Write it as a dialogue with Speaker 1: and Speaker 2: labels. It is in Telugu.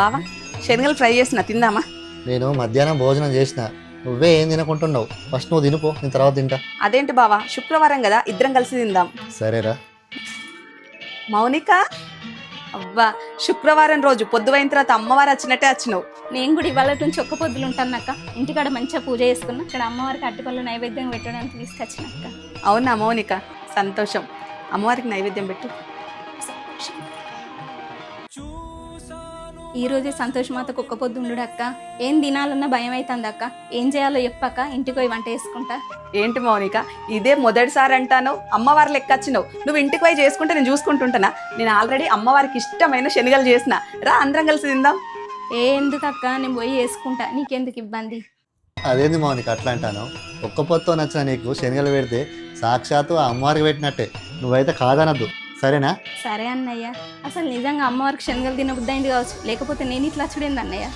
Speaker 1: బావా శనగలు ఫ్రై చేసిన తిందామా?
Speaker 2: నేను మధ్యాహ్నం భోజనం చేసిన, నువ్వే ఏం తినకుంటున్నావు. ఫస్ట్ నువ్వు తినుపో, నేను తర్వాత తింటా.
Speaker 1: అదేంటి బావా, శుక్రవారం కదా, ఇద్దరం కలిసి తిందాం.
Speaker 2: సరేరా.
Speaker 1: మౌనిక, అవ్వా శుక్రవారం రోజు పొద్దువైన తర్వాత అమ్మవారు వచ్చినట్టే వచ్చినావు.
Speaker 3: నేను కూడా ఇవాళ నుంచి ఒక్క పొద్దులు ఉంటానక్క. ఇంటికాడ మంచిగా పూజ చేసుకున్నా, ఇక్కడ అమ్మవారికి అరటిపళ్ళు నైవేద్యం పెట్టడానికి తీసుకొచ్చినక్క.
Speaker 1: అవునా మౌనిక, సంతోషం. అమ్మవారికి నైవేద్యం పెట్టు.
Speaker 3: ఈ రోజే సంతోష్ మాతకు ఒక్క పొద్దు ఉండు అక్క. ఏం తినాలన్నా భయం అవుతుంది అక్క. ఏం చేయాలో చెప్పక్క, ఇంటికి పోయి వంట చేసుకుంటా.
Speaker 1: ఏంటి మౌనిక, ఇదే మొదటిసారి అంటాను. అమ్మవారి లెక్క వచ్చినావు. నువ్వు ఇంటికి పోయి చేసుకుంటే నేను చూసుకుంటుంటానా? నేను ఆల్రెడీ అమ్మవారికి ఇష్టమైన శనగలు చేసిన. రా అందరం కలిసి తిందాం.
Speaker 3: ఎందుకు అక్క, నేను పోయి చేసుకుంటా, నీకెందుకు ఇబ్బంది?
Speaker 2: అదేంది మౌనిక అట్లా అంటాను? ఒక్క పొత్తో నచ్చిన నీకు శనగలు పెడితే సాక్షాత్తు ఆ అమ్మవారికి పెట్టినట్టే. నువ్వైతే కాదనద్దు, సరేనా?
Speaker 3: సరే అన్నయ్య. అసలు నిజంగా అమ్మవారికి శనగలు తినబుద్దయింది కావచ్చు, లేకపోతే నేను ఇట్లా చూడింది అన్నయ్య.